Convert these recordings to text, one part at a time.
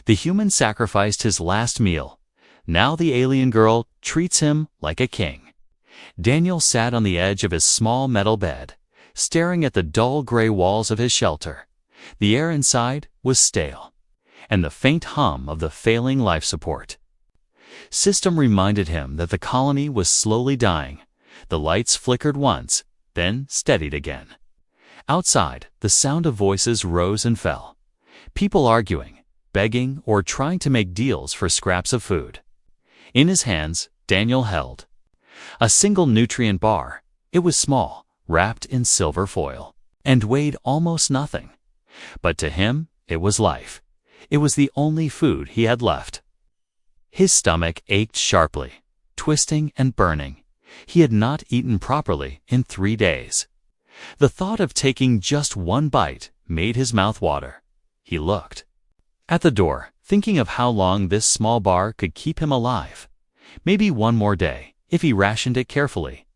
The human sacrificed his last meal. Now the alien girl treats him like a king. Daniel sat on the edge of his small metal bed, staring at the dull gray walls of his shelter. The air inside was stale, and the faint hum of the failing life support system reminded him that the colony was slowly dying. The lights flickered once, then steadied again. Outside, the sound of voices rose and fell. People arguing, begging, or trying to make deals for scraps of food. In his hands, Daniel held a single nutrient bar. It was small, wrapped in silver foil, and weighed almost nothing. But to him, it was life. It was the only food he had left. His stomach ached sharply, twisting and burning. He had not eaten properly in 3 days. The thought of taking just one bite made his mouth water. He looked at the door, thinking of how long this small bar could keep him alive. Maybe 1 more day, if he rationed it carefully.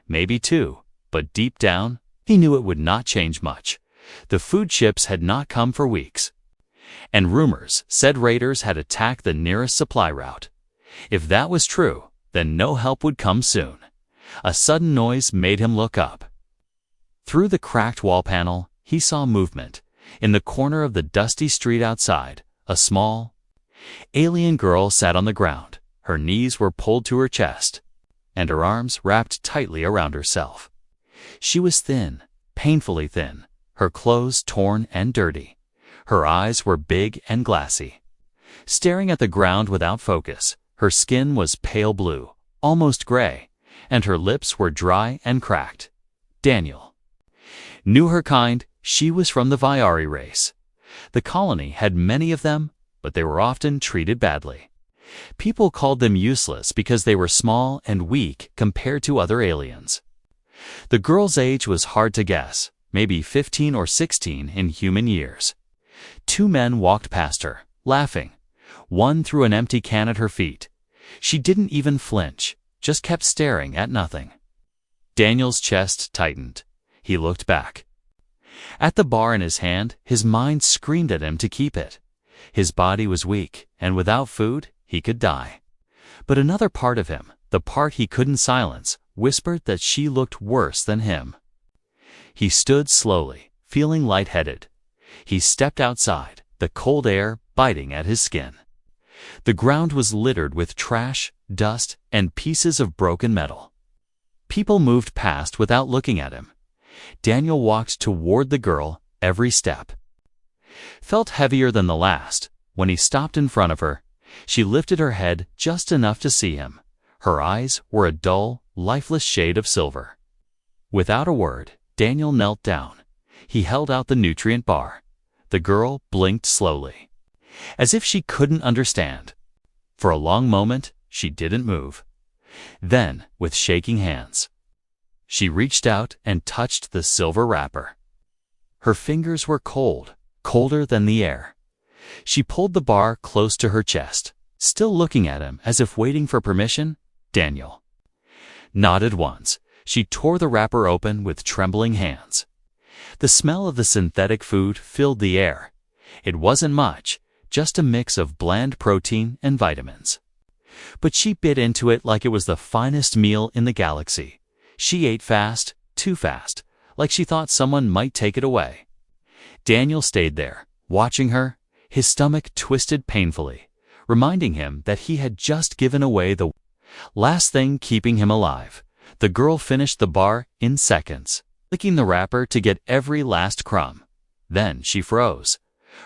Maybe 2, but deep down, he knew it would not change much. The food ships had not come for weeks, and rumors said raiders had attacked the nearest supply route. If that was true, then no help would come soon. A sudden noise made him look up. Through the cracked wall panel, he saw movement. In the corner of the dusty street outside, a small alien girl sat on the ground. Her knees were pulled to her chest, and her arms wrapped tightly around herself. She was thin, painfully thin, her clothes torn and dirty. Her eyes were big and glassy, staring at the ground without focus. Her skin was pale blue, almost gray, and her lips were dry and cracked. Daniel knew her kind. She was from the Viari race. The colony had many of them, but they were often treated badly. People called them useless because they were small and weak compared to other aliens. The girl's age was hard to guess, maybe 15 or 16 in human years. 2 men walked past her, laughing. One threw an empty can at her feet. She didn't even flinch, just kept staring at nothing. Daniel's chest tightened. He looked back. At the bar in his hand, his mind screamed at him to keep it. His body was weak, and without food, he could die. But another part of him, the part he couldn't silence, whispered that she looked worse than him. He stood slowly, feeling lightheaded. He stepped outside, the cold air biting at his skin. The ground was littered with trash, dust, and pieces of broken metal. People moved past without looking at him. Daniel walked toward the girl. Every step felt heavier than the last. When he stopped in front of her, she lifted her head just enough to see him. Her eyes were a dull, lifeless shade of silver. Without a word, Daniel knelt down. He held out the nutrient bar. The girl blinked slowly, as if she couldn't understand. For a long moment, she didn't move. Then, with shaking hands, she reached out and touched the silver wrapper. Her fingers were cold, colder than the air. She pulled the bar close to her chest, still looking at him as if waiting for permission. Daniel nodded once. She tore the wrapper open with trembling hands. The smell of the synthetic food filled the air. It wasn't much, just a mix of bland protein and vitamins. But she bit into it like it was the finest meal in the galaxy. She ate fast, too fast, like she thought someone might take it away. Daniel stayed there, watching her, his stomach twisted painfully, reminding him that he had just given away the last thing keeping him alive. The girl finished the bar in seconds, licking the wrapper to get every last crumb. Then she froze.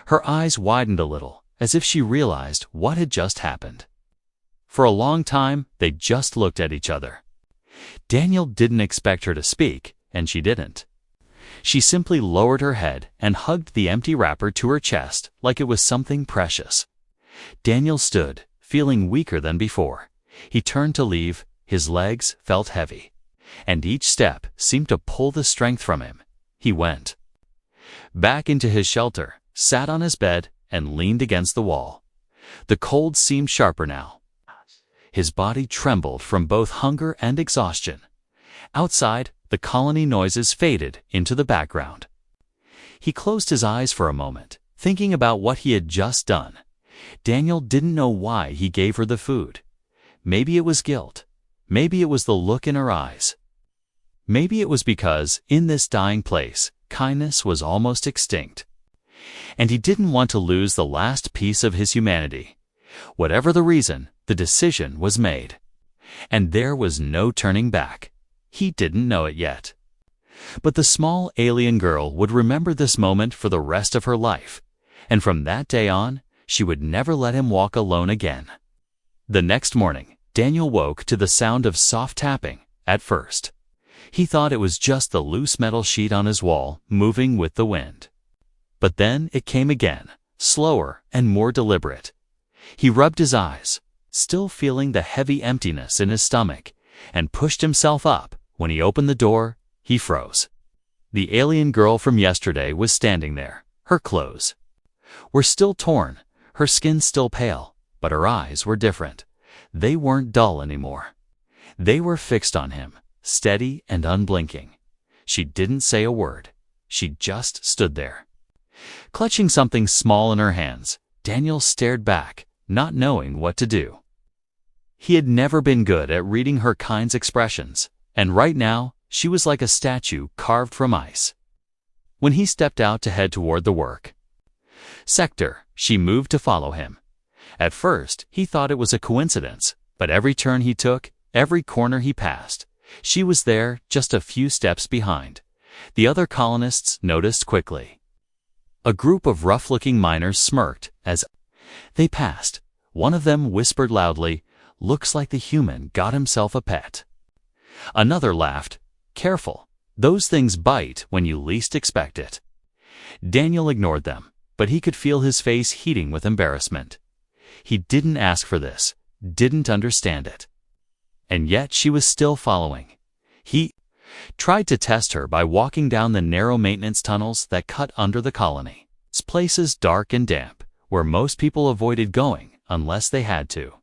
Her eyes widened a little, as if she realized what had just happened. For a long time, they just looked at each other. Daniel didn't expect her to speak, and she didn't. She simply lowered her head and hugged the empty wrapper to her chest like it was something precious. Daniel stood, feeling weaker than before. He turned to leave. His legs felt heavy, and each step seemed to pull the strength from him. He went back into his shelter, sat on his bed, and leaned against the wall. The cold seemed sharper now. His body trembled from both hunger and exhaustion. Outside, the colony noises faded into the background. He closed his eyes for a moment, thinking about what he had just done. Daniel didn't know why he gave her the food. Maybe it was guilt. Maybe it was the look in her eyes. Maybe it was because, in this dying place, kindness was almost extinct. And he didn't want to lose the last piece of his humanity. Whatever the reason, the decision was made. And there was no turning back. He didn't know it yet. But the small alien girl would remember this moment for the rest of her life, and from that day on, she would never let him walk alone again. The next morning, Daniel woke to the sound of soft tapping. At first, he thought it was just the loose metal sheet on his wall moving with the wind. But then it came again, slower and more deliberate. He rubbed his eyes, still feeling the heavy emptiness in his stomach, and pushed himself up. When he opened the door, he froze. The alien girl from yesterday was standing there. Her clothes were still torn, her skin still pale, but her eyes were different. They weren't dull anymore. They were fixed on him, steady and unblinking. She didn't say a word. She just stood there. Clutching something small in her hands, Daniel stared back, not knowing what to do. He had never been good at reading her kind's expressions, and right now, she was like a statue carved from ice. When he stepped out to head toward the work sector, she moved to follow him. At first, he thought it was a coincidence, but every turn he took, every corner he passed, she was there just a few steps behind. The other colonists noticed quickly. A group of rough-looking miners smirked as they passed. One of them whispered loudly, "Looks like the human got himself a pet." Another laughed, "Careful, those things bite when you least expect it." Daniel ignored them, but he could feel his face heating with embarrassment. He didn't ask for this, didn't understand it. And yet she was still following. He tried to test her by walking down the narrow maintenance tunnels that cut under the colony. Places dark and damp, where most people avoided going unless they had to.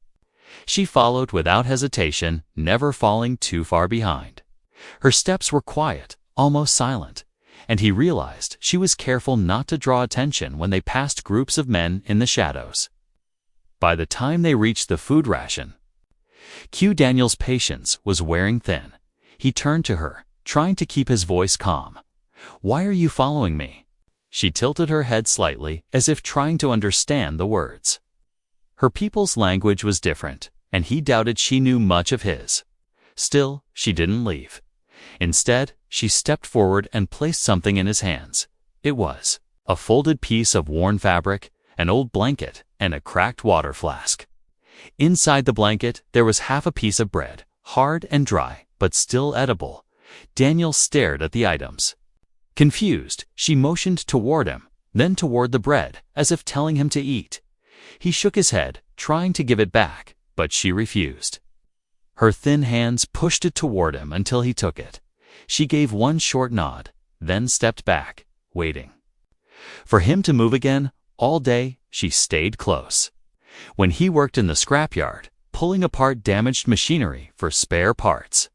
She followed without hesitation, never falling too far behind. Her steps were quiet, almost silent, and he realized she was careful not to draw attention when they passed groups of men in the shadows. By the time they reached the food ration, Daniel's patience was wearing thin. He turned to her, trying to keep his voice calm. "Why are you following me?" She tilted her head slightly, as if trying to understand the words. Her people's language was different, and he doubted she knew much of his. Still, she didn't leave. Instead, she stepped forward and placed something in his hands. It was a folded piece of worn fabric, an old blanket, and a cracked water flask. Inside the blanket, there was half a piece of bread, hard and dry, but still edible. Daniel stared at the items. Confused, she motioned toward him, then toward the bread, as if telling him to eat. He shook his head, trying to give it back, but she refused. Her thin hands pushed it toward him until he took it. She gave one short nod, then stepped back, waiting for him to move again. All day, she stayed close. When he worked in the scrapyard, pulling apart damaged machinery for spare parts,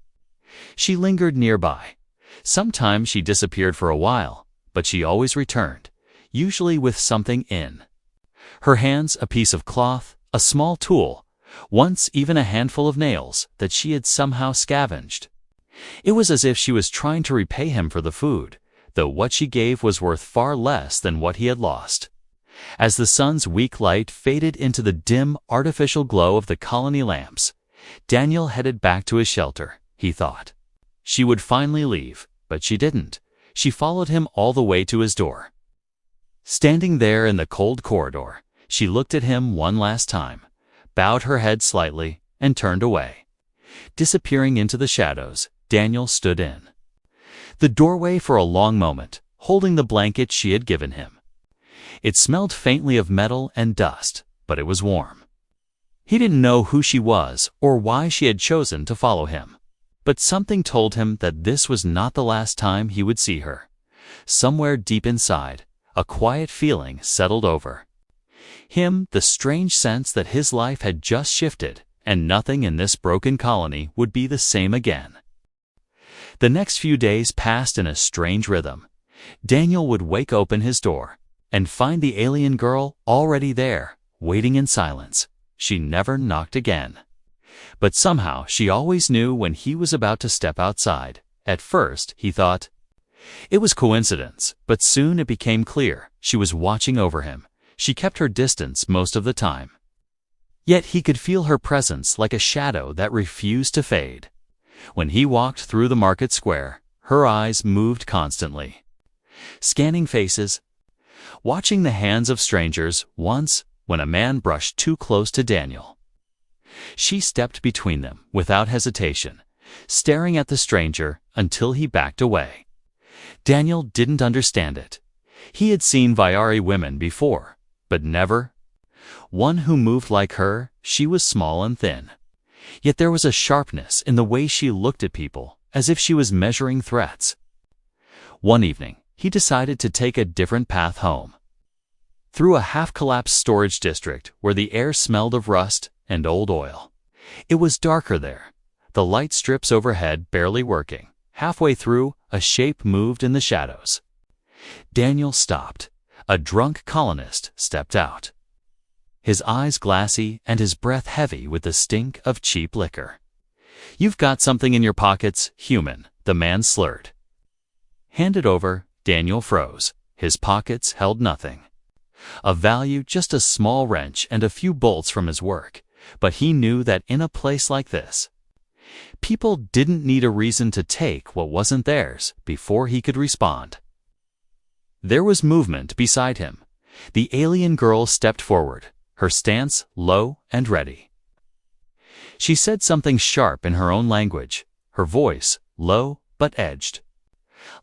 she lingered nearby. Sometimes she disappeared for a while, but she always returned, usually with something in her hands, a piece of cloth, a small tool, once even a handful of nails that she had somehow scavenged. It was as if she was trying to repay him for the food, though what she gave was worth far less than what he had lost. As the sun's weak light faded into the dim, artificial glow of the colony lamps, Daniel headed back to his shelter, he thought. She would finally leave, but she didn't. She followed him all the way to his door. Standing there in the cold corridor, she looked at him one last time, bowed her head slightly, and turned away. Disappearing into the shadows, Daniel stood in the doorway for a long moment, holding the blanket she had given him. It smelled faintly of metal and dust, but it was warm. He didn't know who she was or why she had chosen to follow him, but something told him that this was not the last time he would see her. Somewhere deep inside, a quiet feeling settled over him, the strange sense that his life had just shifted and nothing in this broken colony would be the same again. The next few days passed in a strange rhythm. Daniel would open his door and find the alien girl already there, waiting in silence. She never knocked again. But somehow she always knew when he was about to step outside. At first, he thought it was coincidence, but soon it became clear she was watching over him. She kept her distance most of the time. Yet he could feel her presence like a shadow that refused to fade. When he walked through the market square, her eyes moved constantly, scanning faces, watching the hands of strangers. Once, when a man brushed too close to Daniel, she stepped between them without hesitation, staring at the stranger until he backed away. Daniel didn't understand it. He had seen Vyari women before, but never one who moved like her. She was small and thin. Yet there was a sharpness in the way she looked at people, as if she was measuring threats. One evening, he decided to take a different path home. Through a half-collapsed storage district where the air smelled of rust and old oil. It was darker there, the light strips overhead barely working. Halfway through, a shape moved in the shadows. Daniel stopped. A drunk colonist stepped out, his eyes glassy and his breath heavy with the stink of cheap liquor. "You've got something in your pockets, human," the man slurred. Hand it over. Daniel froze. His pockets held nothing. Of value, just a small wrench and a few bolts from his work. But he knew that in a place like this, people didn't need a reason to take what wasn't theirs. Before he could respond, there was movement beside him. The alien girl stepped forward, her stance low and ready. She said something sharp in her own language, her voice low but edged.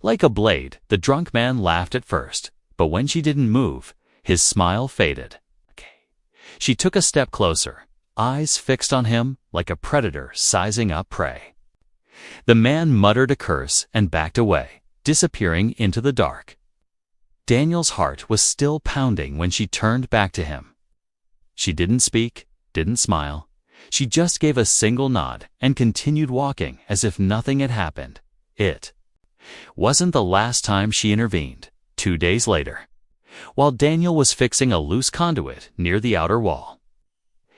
Like a blade, the drunk man laughed at first, but when she didn't move, his smile faded. She took a step closer, eyes fixed on him like a predator sizing up prey. The man muttered a curse and backed away, disappearing into the dark. Daniel's heart was still pounding when she turned back to him. She didn't speak, didn't smile. She just gave a single nod and continued walking as if nothing had happened. It wasn't the last time she intervened. 2 days later, while Daniel was fixing a loose conduit near the outer wall,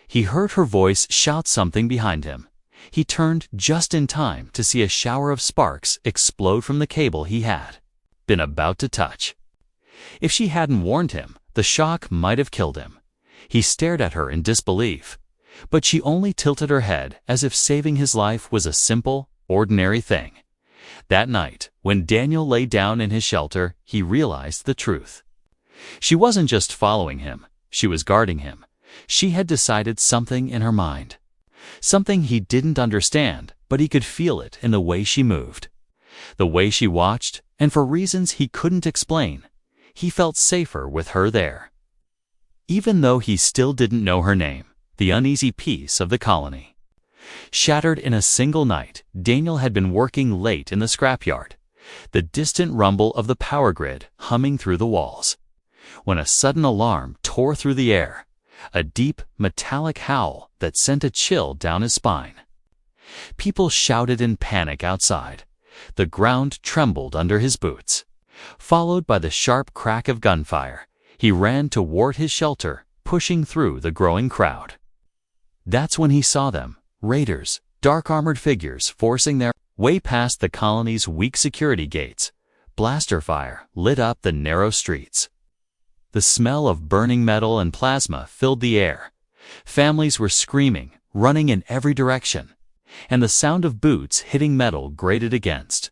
he heard her voice shout something behind him. He turned just in time to see a shower of sparks explode from the cable he had been about to touch. If she hadn't warned him, the shock might have killed him. He stared at her in disbelief, but she only tilted her head as if saving his life was a simple, ordinary thing. That night, when Daniel lay down in his shelter, he realized the truth. She wasn't just following him, she was guarding him. She had decided something in her mind. Something he didn't understand, but he could feel it in the way she moved, the way she watched, and for reasons he couldn't explain, he felt safer with her there. Even though he still didn't know her name, the uneasy peace of the colony shattered in a single night. Daniel had been working late in the scrapyard, the distant rumble of the power grid humming through the walls, when a sudden alarm tore through the air, a deep, metallic howl that sent a chill down his spine. People shouted in panic outside. The ground trembled under his boots. Followed by the sharp crack of gunfire, he ran toward his shelter, pushing through the growing crowd. That's when he saw them, raiders, dark-armored figures forcing their way past the colony's weak security gates. Blaster fire lit up the narrow streets. The smell of burning metal and plasma filled the air. Families were screaming, running in every direction, and the sound of boots hitting metal grated against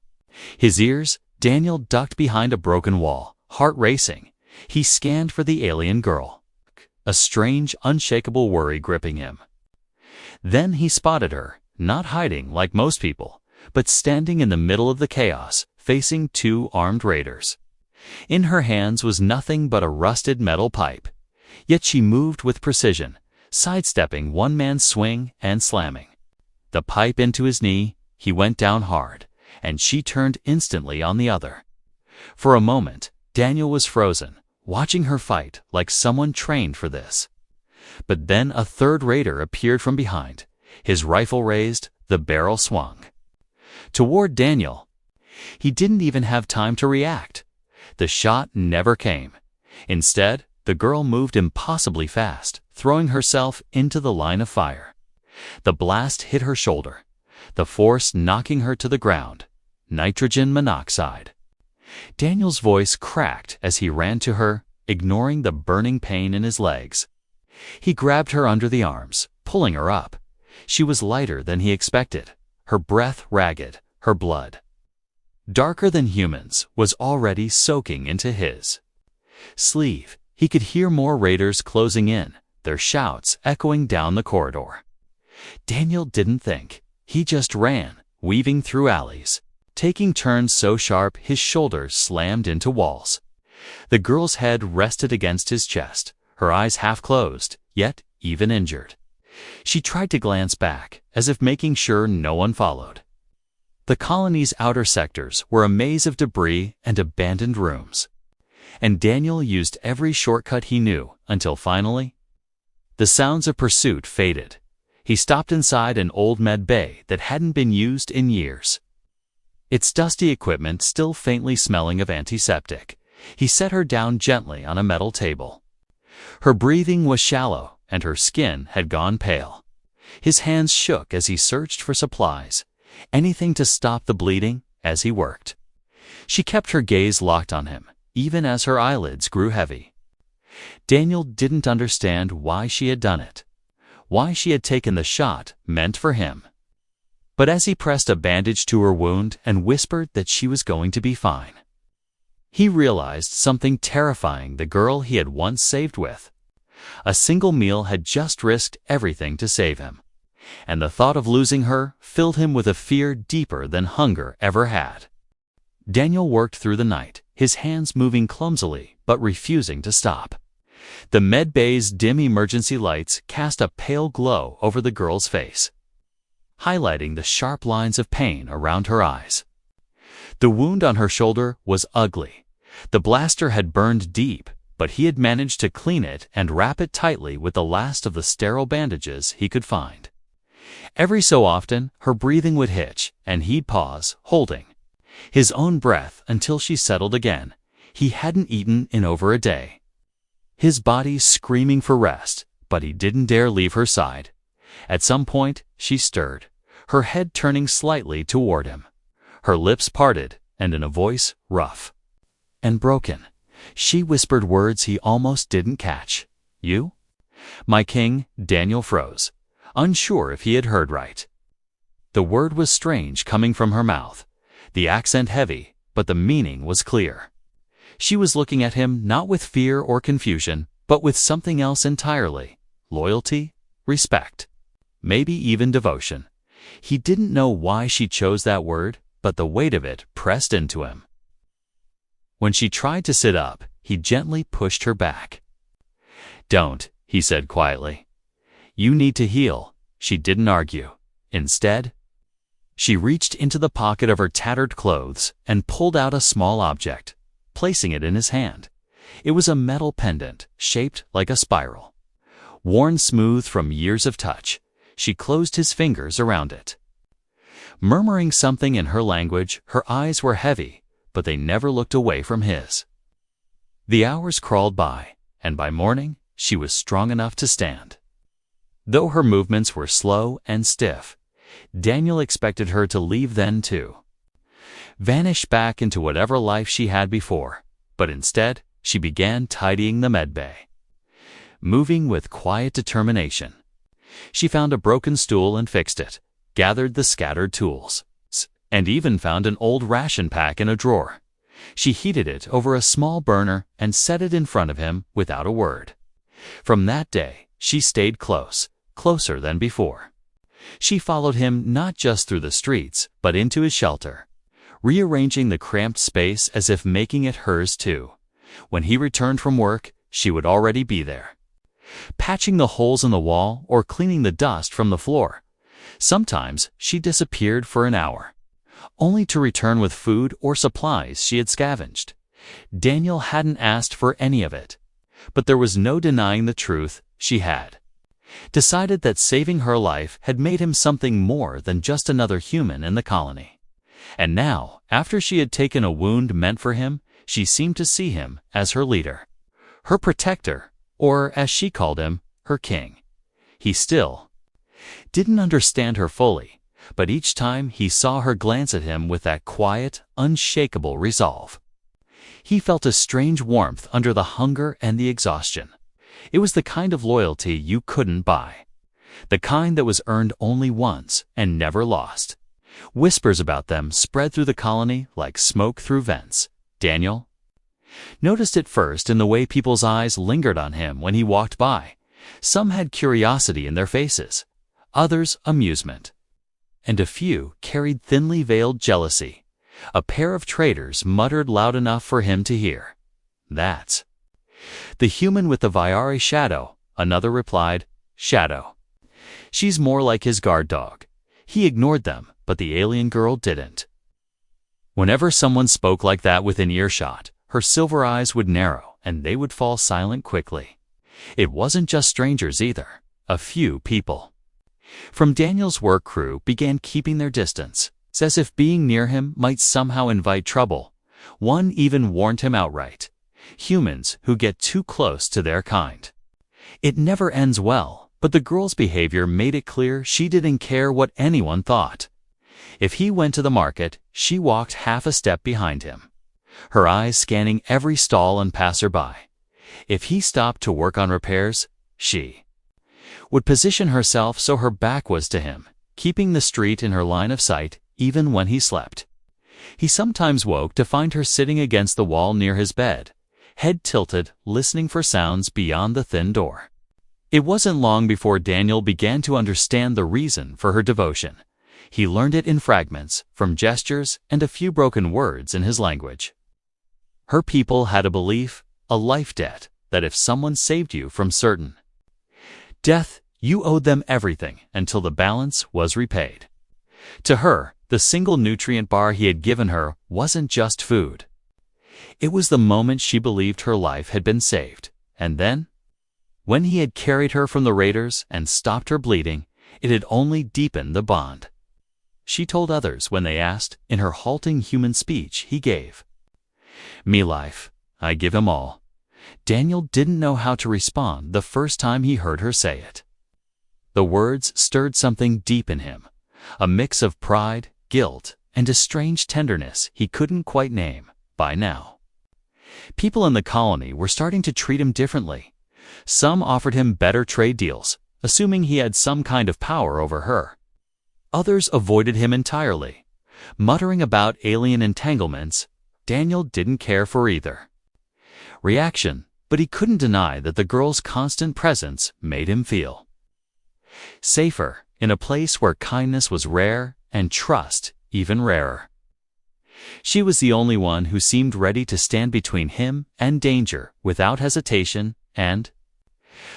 his ears. Daniel ducked behind a broken wall, heart racing. He scanned for the alien girl, a strange, unshakable worry gripping him. Then he spotted her, not hiding like most people, but standing in the middle of the chaos, facing 2 armed raiders. In her hands was nothing but a rusted metal pipe, yet she moved with precision, sidestepping one man's swing and slamming the pipe into his knee. He went down hard, and she turned instantly on the other. For a moment, Daniel was frozen, watching her fight like someone trained for this. But then a third raider appeared from behind, his rifle raised, the barrel swung toward Daniel. He didn't even have time to react. The shot never came. Instead, the girl moved impossibly fast, throwing herself into the line of fire. The blast hit her shoulder, the force knocking her to the ground. Nitrogen monoxide. Daniel's voice cracked as he ran to her, ignoring the burning pain in his legs. He grabbed her under the arms, pulling her up. She was lighter than he expected, her breath ragged, her blood, darker than humans, was already soaking into his sleeve. He could hear more raiders closing in, their shouts echoing down the corridor. Daniel didn't think. He just ran, weaving through alleys, taking turns so sharp his shoulders slammed into walls. The girl's head rested against his chest, her eyes half closed, yet even injured. She tried to glance back, as if making sure no one followed. The colony's outer sectors were a maze of debris and abandoned rooms. And Daniel used every shortcut he knew until finally, the sounds of pursuit faded. He stopped inside an old med bay that hadn't been used in years. Its dusty equipment still faintly smelling of antiseptic. He set her down gently on a metal table. Her breathing was shallow, and her skin had gone pale. His hands shook as he searched for supplies, anything to stop the bleeding, as he worked. She kept her gaze locked on him, even as her eyelids grew heavy. Daniel didn't understand why she had done it, why she had taken the shot meant for him. But as he pressed a bandage to her wound and whispered that she was going to be fine, he realized something terrifying the girl he had once saved with. A single meal had just risked everything to save him, and the thought of losing her filled him with a fear deeper than hunger ever had. Daniel worked through the night, his hands moving clumsily but refusing to stop. The med bay's dim emergency lights cast a pale glow over the girl's face, highlighting the sharp lines of pain around her eyes. The wound on her shoulder was ugly. The blaster had burned deep, but he had managed to clean it and wrap it tightly with the last of the sterile bandages he could find. Every so often, her breathing would hitch, and he'd pause, holding his own breath until she settled again. He hadn't eaten in over a day, his body screaming for rest, but he didn't dare leave her side. At some point, she stirred, her head turning slightly toward him. Her lips parted, and in a voice rough and broken, she whispered words he almost didn't catch. "You?" "My king." Daniel froze, unsure if he had heard right. The word was strange coming from her mouth, the accent heavy, but the meaning was clear. She was looking at him not with fear or confusion, but with something else entirely: loyalty, respect, maybe even devotion. He didn't know why she chose that word, but the weight of it pressed into him. When she tried to sit up, he gently pushed her back. "Don't," he said quietly. "You need to heal." She didn't argue. Instead, she reached into the pocket of her tattered clothes and pulled out a small object, placing it in his hand. It was a metal pendant, shaped like a spiral, worn smooth from years of touch. She closed his fingers around it, murmuring something in her language. Her eyes were heavy, but they never looked away from his. The hours crawled by, and by morning, she was strong enough to stand. Though her movements were slow and stiff, Daniel expected her to leave then too, vanish back into whatever life she had before. But instead, she began tidying the medbay, moving with quiet determination. She found a broken stool and fixed it, gathered the scattered tools, and even found an old ration pack in a drawer. She heated it over a small burner and set it in front of him without a word. From that day, she stayed close, closer than before. She followed him not just through the streets, but into his shelter, rearranging the cramped space as if making it hers too. When he returned from work, she would already be there, patching the holes in the wall or cleaning the dust from the floor. Sometimes she disappeared for an hour, only to return with food or supplies she had scavenged. Daniel hadn't asked for any of it, but there was no denying the truth. She had decided that saving her life had made him something more than just another human in the colony. And now, after she had taken a wound meant for him, she seemed to see him as her leader, her protector, or as she called him, her king. He still didn't understand her fully, but each time he saw her glance at him with that quiet, unshakable resolve, he felt a strange warmth under the hunger and the exhaustion. It was the kind of loyalty you couldn't buy, the kind that was earned only once and never lost. Whispers about them spread through the colony like smoke through vents. Daniel noticed it first in the way people's eyes lingered on him when he walked by. Some had curiosity in their faces, others amusement, and a few carried thinly veiled jealousy. A pair of traitors muttered loud enough for him to hear, "That's the human with the Viari shadow," another replied, "Shadow. She's more like his guard dog." He ignored them, but the alien girl didn't. Whenever someone spoke like that within earshot, her silver eyes would narrow and they would fall silent quickly. It wasn't just strangers either. A few people from Daniel's work crew began keeping their distance, as if being near him might somehow invite trouble. One even warned him outright, "Humans who get too close to their kind, it never ends well." But the girl's behavior made it clear she didn't care what anyone thought. If he went to the market, she walked half a step behind him, her eyes scanning every stall and passerby. If he stopped to work on repairs, she would position herself so her back was to him, keeping the street in her line of sight even when he slept. He sometimes woke to find her sitting against the wall near his bed, head tilted, listening for sounds beyond the thin door. It wasn't long before Daniel began to understand the reason for her devotion. He learned it in fragments, from gestures and a few broken words in his language. Her people had a belief, a life debt, that if someone saved you from certain death, you owed them everything until the balance was repaid. To her, the single nutrient bar he had given her wasn't just food. It was the moment she believed her life had been saved. And then, when he had carried her from the raiders and stopped her bleeding, it had only deepened the bond. She told others when they asked, in her halting human speech he gave, "Me life, I give him all." Daniel didn't know how to respond the first time he heard her say it. The words stirred something deep in him, a mix of pride, guilt, and a strange tenderness he couldn't quite name. By now, people in the colony were starting to treat him differently. Some offered him better trade deals, assuming he had some kind of power over her. Others avoided him entirely, muttering about alien entanglements. Daniel didn't care for either reaction, but he couldn't deny that the girl's constant presence made him feel safer, in a place where kindness was rare and trust even rarer. She was the only one who seemed ready to stand between him and danger without hesitation, and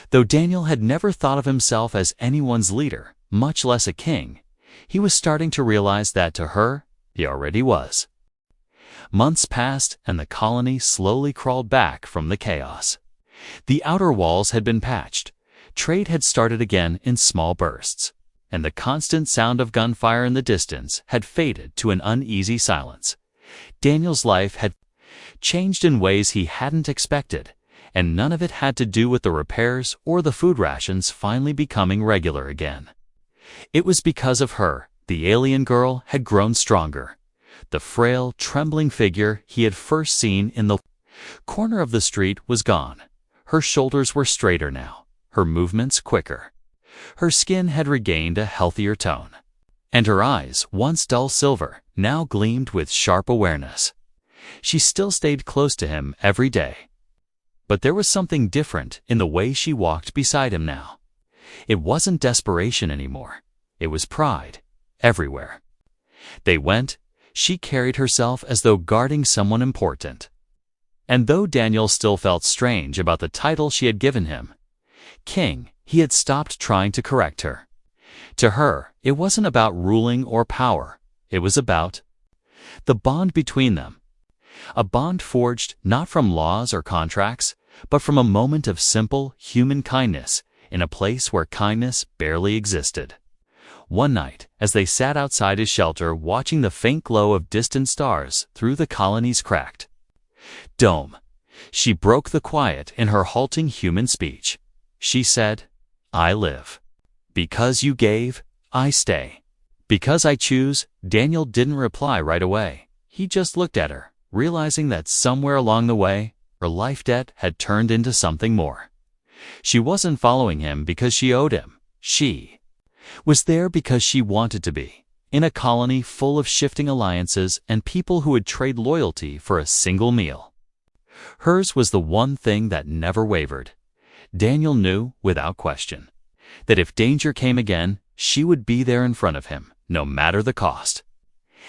though Daniel had never thought of himself as anyone's leader, much less a king, he was starting to realize that to her, he already was. Months passed and the colony slowly crawled back from the chaos. The outer walls had been patched, trade had started again in small bursts, and the constant sound of gunfire in the distance had faded to an uneasy silence. Daniel's life had changed in ways he hadn't expected, and none of it had to do with the repairs or the food rations finally becoming regular again. It was because of her. The alien girl had grown stronger. The frail, trembling figure he had first seen in the corner of the street was gone. Her shoulders were straighter now, her movements quicker. Her skin had regained a healthier tone, and her eyes, once dull silver, now gleamed with sharp awareness. She still stayed close to him every day, but there was something different in the way she walked beside him now. It wasn't desperation anymore. It was pride, everywhere they went. She carried herself as though guarding someone important. And though Daniel still felt strange about the title she had given him, king, he had stopped trying to correct her. To her, it wasn't about ruling or power. It was about the bond between them. A bond forged not from laws or contracts, but from a moment of simple human kindness in a place where kindness barely existed. One night, as they sat outside his shelter watching the faint glow of distant stars through the colony's cracked dome, She broke the quiet in her halting human speech. She said, "I live. Because you gave, I stay. Because I choose." Daniel didn't reply right away. He just looked at her, realizing that somewhere along the way, her life debt had turned into something more. She wasn't following him because she owed him. She was there because she wanted to be, in a colony full of shifting alliances and people who would trade loyalty for a single meal. Hers was the one thing that never wavered. Daniel knew, without question, that if danger came again, she would be there in front of him, no matter the cost.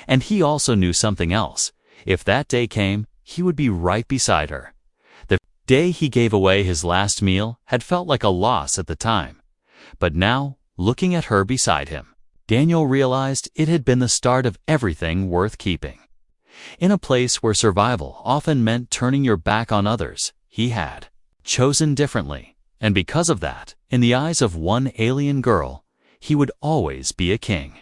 And he also knew something else. If that day came, he would be right beside her. The day he gave away his last meal had felt like a loss at the time. But now, looking at her beside him, Daniel realized it had been the start of everything worth keeping. In a place where survival often meant turning your back on others, he had chosen differently. And because of that, in the eyes of one alien girl, he would always be a king.